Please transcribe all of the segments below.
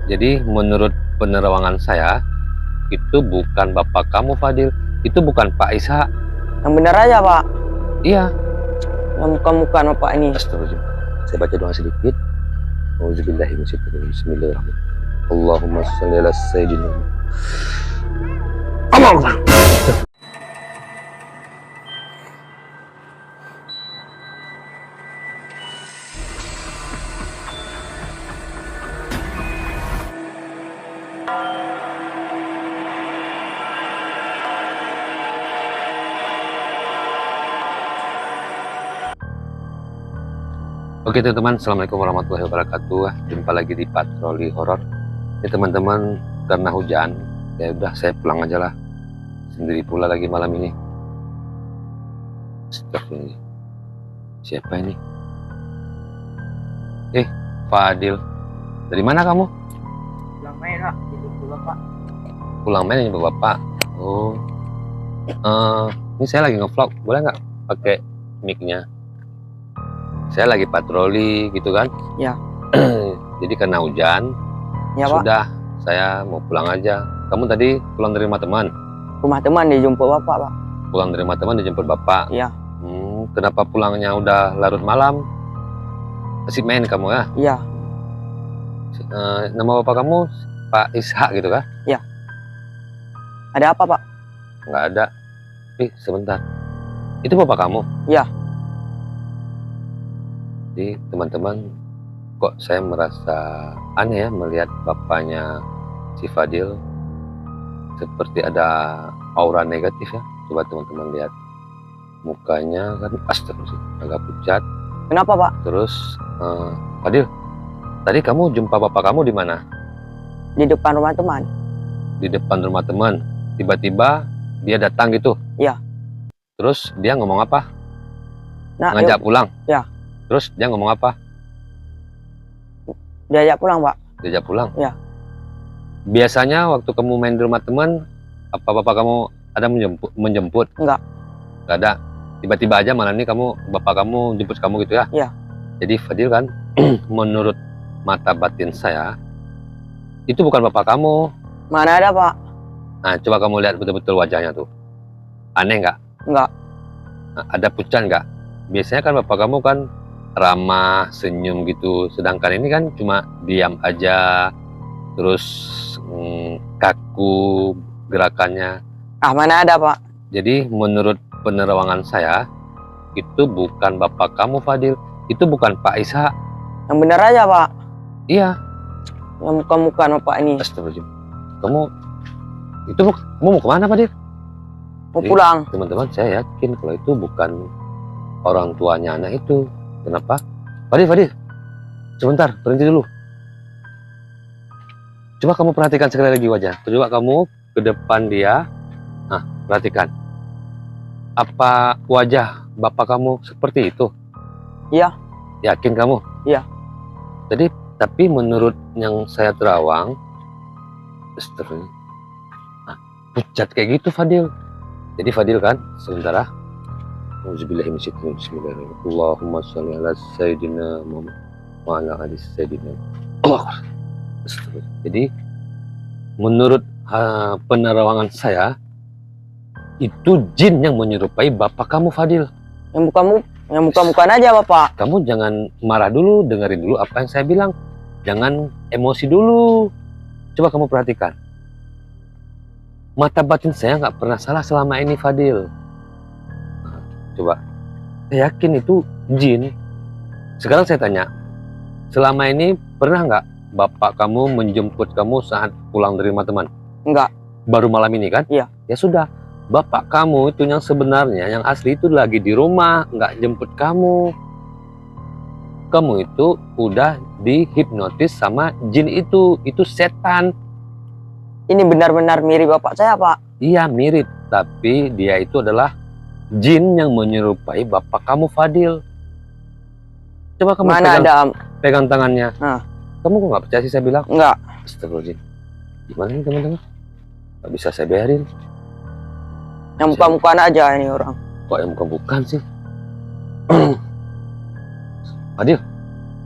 Jadi menurut penerawangan saya, itu bukan bapak kamu Fadil, itu bukan Pak Ishak. Yang benar aja, Pak. Iya. Yang muka-muka Bapak ini. Astagfirullahaladzim. Saya baca doa sedikit. Auzubillahiminasyaitonirrajim. Bismillahirrahmanirrahim. Allahumma sholli ala sayyidina Muhammad. Oke teman-teman, assalamualaikum warahmatullahi wabarakatuh. Jumpa lagi di patroli horor. Ya teman-teman, karena hujan, ya udah saya pulang aja lah. Sendiri pula lagi malam ini. Astagfirullah. Siapa ini? Fadil. Dari mana kamu? Pulang main, Pak. Jemput Bapak. Pulang main jemput bapak. Oh. Ini saya lagi ngevlog, boleh nggak pakai mic-nya? Saya lagi patroli gitu kan. Ya. Jadi karena hujan, Ya, Pak. sudah saya mau pulang aja. Kamu tadi pulang dari rumah teman? Rumah teman dijemput Bapak, Pak. Pulang dari rumah teman dijemput bapak? Iya. Kenapa pulangnya udah larut malam? Masih main kamu ya? Iya. Nama bapak kamu Pak Ishak gitu kah? Iya. Ada apa, Pak? Nggak ada. Sebentar. Itu bapak kamu? Iya. Jadi teman-teman, kok saya merasa aneh ya melihat bapaknya si Fadil seperti ada aura negatif ya. Coba teman-teman lihat mukanya kan astagfirullah, agak pucat. Kenapa, Pak? Terus Fadil, tadi kamu jumpa bapak kamu di mana? Di depan rumah teman. Di depan rumah teman. Tiba-tiba dia datang gitu? Iya. Terus dia ngomong apa? Nah, Ngajak pulang? Ya. Terus dia ngomong apa? Diajak pulang, Pak. Diajak pulang? Ya. Biasanya waktu kamu main di rumah teman, apa bapak kamu ada menjemput? Enggak. Enggak ada. Tiba-tiba aja malam ini bapak kamu jemput kamu gitu ya? Iya. Jadi Fadil kan, menurut mata batin saya, itu bukan bapak kamu. Mana ada, Pak? Nah, coba kamu lihat betul-betul wajahnya tuh. Aneh nggak? Enggak. Nah, ada pucat nggak? Biasanya kan bapak kamu kan ramah, senyum gitu. Sedangkan ini kan cuma diam aja, terus kaku gerakannya. Mana ada, Pak? Jadi menurut penerawangan saya, itu bukan bapak kamu Fadil, itu bukan Pak Ishak. Yang benar aja, Pak. Iya. Yang muka-muka Bapak ini. Astagfirullahaladzim. Kamu mau kemana Fadil? Mau pulang. Teman-teman, saya yakin kalau itu bukan orang tuanya anak itu. Kenapa? Fadil, sebentar, berhenti dulu. Coba kamu perhatikan sekali lagi wajah. Coba kamu ke depan dia. Nah, perhatikan. Apa wajah bapak kamu seperti itu? Iya. Yakin kamu? Iya. Tapi menurut yang saya terawang, pucat kayak gitu Fadil. Jadi Fadil kan, sebentar. Bismillahirrahmanirrahim. Allahumma sholli ala sayyidina Muhammad wa ala ali sayyidina. Jadi menurut penerawangan saya, itu jin yang menyerupai bapak kamu Fadil. Yang muka-mukaan aja, Bapak. Kamu jangan marah dulu, dengerin dulu apa yang saya bilang. Jangan emosi dulu. Coba kamu perhatikan. Mata batin saya nggak pernah salah selama ini Fadil. Coba, saya yakin itu jin. Sekarang saya tanya, selama ini pernah nggak bapak kamu menjemput kamu saat pulang dari rumah teman? Enggak. Baru malam ini kan? Iya. Ya sudah, bapak kamu itu yang sebenarnya, yang asli itu lagi di rumah, nggak jemput kamu. Kamu itu udah dihipnotis sama jin itu setan. Ini benar-benar mirip bapak saya, Pak. Iya mirip, tapi dia itu adalah jin yang menyerupai bapak kamu Fadil. Coba kamu pegang tangannya. Nah. Kamu kok nggak percaya sih saya bilang? Enggak. Astagfirullahaladzim. Gimana nih teman-teman? Nggak bisa saya biarin. Yang muka-mukaan aja ini orang. Kok yang bukan sih? Fadil,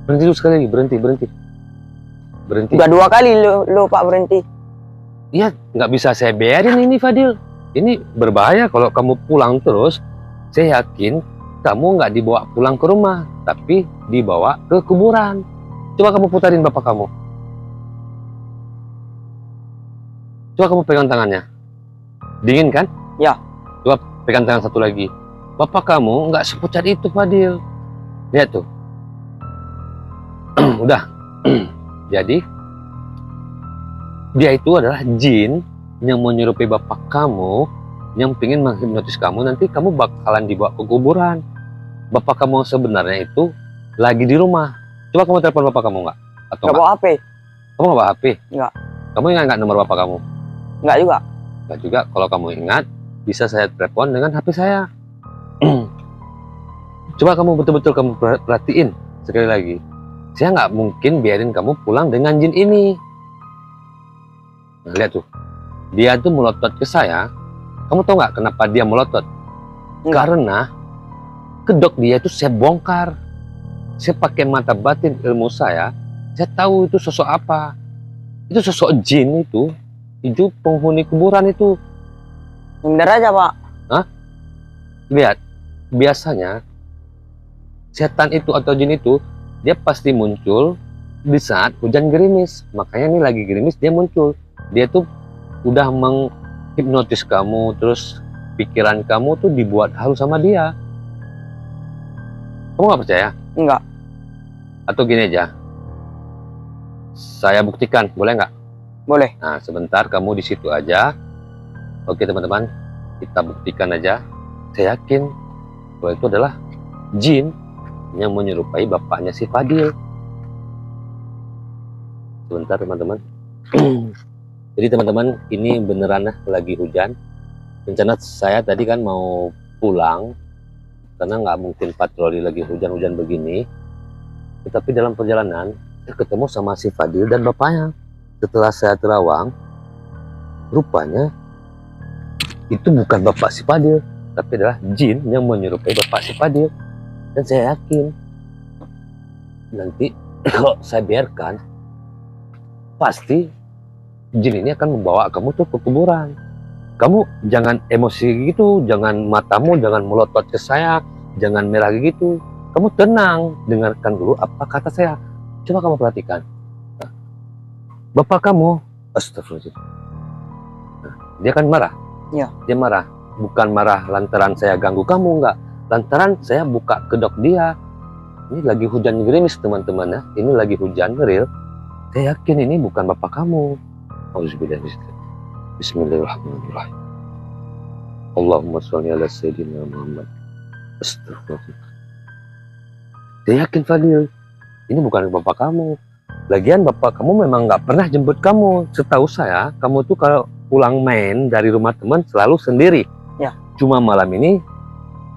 berhenti dulu sekali lagi, berhenti. Berhenti. Udah 2 kali lo Pak berhenti. Iya, nggak bisa saya biarin ini Fadil. Ini berbahaya kalau kamu pulang terus. Saya yakin kamu nggak dibawa pulang ke rumah, tapi dibawa ke kuburan. Coba kamu putarin bapak kamu. Coba kamu pegang tangannya. Dingin kan? Ya. Coba pegang tangan satu lagi. Bapak kamu nggak sepucat itu Fadil. Lihat tuh. Udah. Jadi dia itu adalah jin yang menyerupai bapak kamu, yang pengen menghipnotis kamu. Nanti kamu bakalan dibawa ke kuburan. Bapak kamu sebenarnya itu lagi di rumah. Coba kamu telepon bapak kamu nggak? Atau Nggak bawa HP? Kamu nggak bawa HP? Nggak. Kamu ingat nggak nomor bapak kamu? Nggak juga. Nggak juga. Kalau kamu ingat, bisa saya telepon dengan HP saya. Coba kamu betul-betul kamu perhatiin sekali lagi. Saya nggak mungkin biarin kamu pulang dengan jin ini. Nah, lihat tuh. Dia tuh melotot ke saya. Kamu tahu nggak kenapa dia melotot? Enggak. Karena kedok dia itu saya bongkar. Saya pakai mata batin ilmu saya tahu itu sosok apa. Itu sosok jin itu penghuni kuburan itu. Bener aja Pak. Hah? Lihat, biasanya setan itu atau jin itu dia pasti muncul di saat hujan gerimis. Makanya ini lagi gerimis dia muncul. Dia tuh udah menghipnotis kamu, terus pikiran kamu tuh dibuat halus sama dia. Kamu nggak percaya? Enggak. Atau gini aja, saya buktikan, boleh nggak? Boleh. Nah, sebentar kamu di situ aja. Oke teman-teman, kita buktikan aja. Saya yakin bahwa itu adalah jin yang menyerupai bapaknya si Fadil. Sebentar teman-teman. Jadi teman-teman, ini beneran lagi hujan. Rencana saya tadi kan mau pulang, karena nggak mungkin patroli lagi hujan-hujan begini. Tetapi dalam perjalanan, saya ketemu sama si Fadil dan bapaknya. Setelah saya terawang, rupanya itu bukan bapak si Fadil, tapi adalah jin yang menyerupai bapak si Fadil. Dan saya yakin nanti kalau saya biarkan, pasti jin ini akan membawa kamu tuh ke kuburan. Kamu jangan emosi gitu, jangan matamu jangan melotot ke saya, jangan merah gitu. Kamu tenang, dengarkan dulu apa kata saya. Coba kamu perhatikan. Bapak kamu, astagfirullahaladzim. Dia kan marah. Ya. Dia marah. Bukan marah lantaran saya ganggu kamu, enggak. Lantaran saya buka kedok dia. Ini lagi hujan gerimis teman-teman ya. Ini lagi hujan real. Saya yakin ini bukan bapak kamu. Bismillahirrahmanirrahim. Allahumma sholli ala sayyidina Muhammad. Astagfirullahaladzim. Saya yakin Fadil, ini bukan bapak kamu. Lagian bapak kamu memang nggak pernah jemput kamu. Setahu saya, kamu tuh kalau pulang main dari rumah teman selalu sendiri. Ya. Cuma malam ini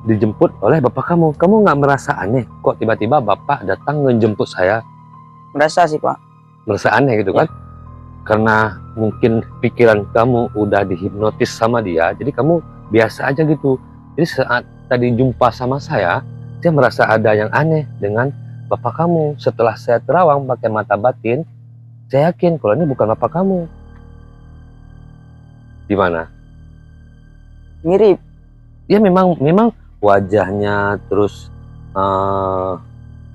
dijemput oleh bapak kamu. Kamu nggak merasa aneh? Kok tiba-tiba bapak datang ngejemput saya? Merasa sih Pak. Merasa aneh gitu kan? Karena mungkin pikiran kamu udah dihipnotis sama dia, jadi kamu biasa aja gitu. Jadi saat tadi jumpa sama saya merasa ada yang aneh dengan bapak kamu. Setelah saya terawang pakai mata batin, saya yakin kalau ini bukan bapak kamu. Gimana? Mirip. Ya memang wajahnya, terus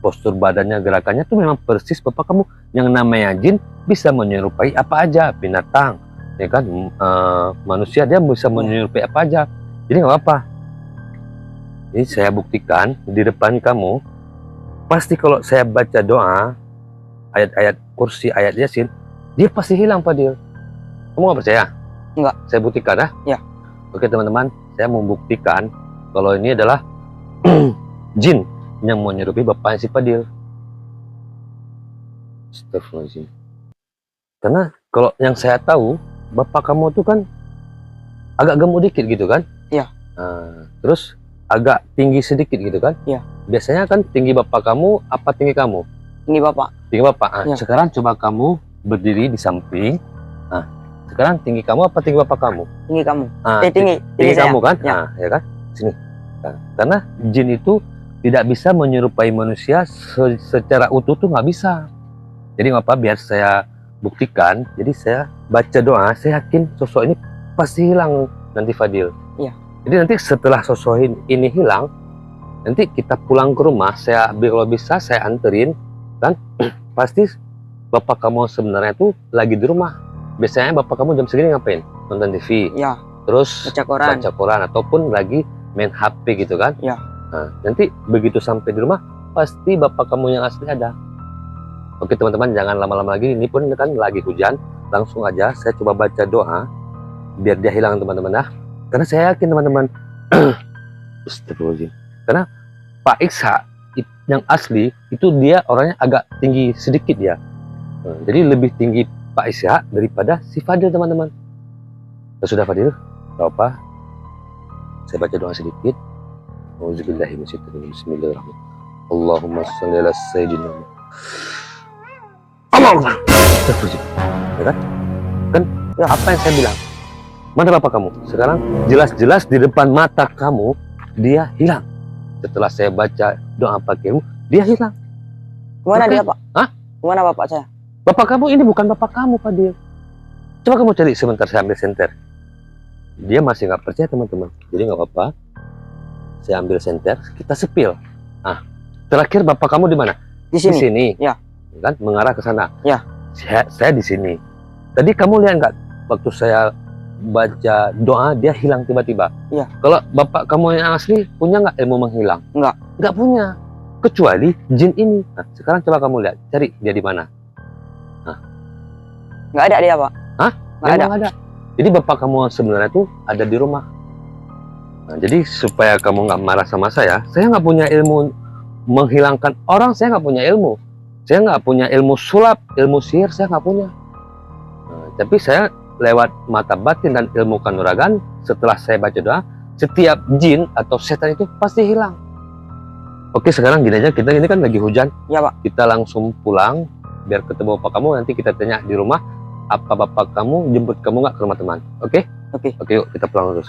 postur badannya, gerakannya tuh memang persis bapak kamu. Yang namanya jin bisa menyerupai apa aja, binatang, ya kan, manusia dia bisa menyerupai apa aja. Jadi nggak apa-apa. Ini saya buktikan di depan kamu. Pasti kalau saya baca doa, ayat-ayat kursi, ayat yasin, dia pasti hilang Fadil. Kamu nggak percaya? Enggak. Saya buktikan ya? Ya. Oke teman-teman, saya membuktikan kalau ini adalah jin yang menyerupai bapaknya si Fadil. Astagfirullahaladzim. Karena kalau yang saya tahu, bapak kamu tuh kan agak gemuk dikit gitu kan? Iya. Nah, terus agak tinggi sedikit gitu kan? Iya. Biasanya kan tinggi bapak kamu apa tinggi kamu? Tinggi Bapak. Tinggi bapak. Nah, Ya. sekarang coba kamu berdiri di samping. Nah, sekarang tinggi kamu apa tinggi bapak kamu? Tinggi kamu. Nah, Tinggi saya. kamu kan? Ya. Nah, ya kan? Sini. Nah, karena jin itu tidak bisa menyerupai manusia secara utuh tuh nggak bisa. Jadi nggak apa, biar saya buktikan. Jadi saya baca doa, saya yakin sosok ini pasti hilang nanti Fadil. Iya. Jadi nanti setelah sosok ini hilang, nanti kita pulang ke rumah, saya kalau bisa saya anterin, dan pasti bapak kamu sebenarnya tuh lagi di rumah. Biasanya bapak kamu jam segini ngapain? Nonton TV. Ya, Terus baca koran. ataupun lagi main HP gitu kan? Iya. Nah, nanti begitu sampai di rumah, pasti bapak kamu yang asli ada. Oke teman-teman, jangan lama-lama lagi. Ini pun kan lagi hujan, langsung aja saya coba baca doa biar dia hilang teman-teman ya. Karena saya yakin teman-teman, astagfirullahaladzim. Karena Pak Iksa yang asli itu dia orangnya agak tinggi sedikit ya. Jadi lebih tinggi Pak Iksa daripada si Fadil teman-teman. Sudah Fadil, gak apa. Saya baca doa sedikit. Auzubillahi minasyaitonir rajim. Bismillahirrahmanirrahim. Allahumma shalli ala sayyidina Allah. Ya kan? Kan ya, apa yang saya bilang? Mana bapak kamu? Sekarang jelas-jelas di depan mata kamu dia hilang. Setelah saya baca doa pakaimu, dia hilang. Kemana Oke. dia, Pak? Hah? Kemana bapak saya? Bapak kamu ini bukan bapak kamu, Fadil. Coba kamu cari sebentar, saya ambil senter. Dia masih nggak percaya teman-teman. Jadi nggak apa-apa. Saya ambil senter, kita sepil. Ah, terakhir bapak kamu di mana? Di Di sini. sini. Ya. Kan mengarah ke sana. Ya. Saya di sini. Tadi kamu lihat nggak waktu saya baca doa dia hilang tiba-tiba? Ya. Kalau bapak kamu yang asli punya nggak ilmu menghilang? Nggak. Nggak punya. Kecuali jin ini. Nah, sekarang coba kamu lihat, cari dia di mana? Nggak ada dia, Pak. Hah? Nggak ada. Memang ada. Jadi bapak kamu sebenarnya tuh ada di rumah. Nah, jadi supaya kamu nggak marah sama saya nggak punya ilmu menghilangkan orang, saya nggak punya ilmu. Saya nggak punya ilmu sulap, ilmu sihir saya nggak punya. Nah, tapi saya lewat mata batin dan ilmu kanuragan, setelah saya baca doa, setiap jin atau setan itu pasti hilang. Oke, sekarang gini aja, kita ini kan lagi hujan. Ya, Pak. Kita langsung pulang, biar ketemu bapak kamu, nanti kita tanya di rumah, apa bapak kamu jemput kamu nggak ke rumah teman. Oke? Oke. Oke, yuk kita pulang terus.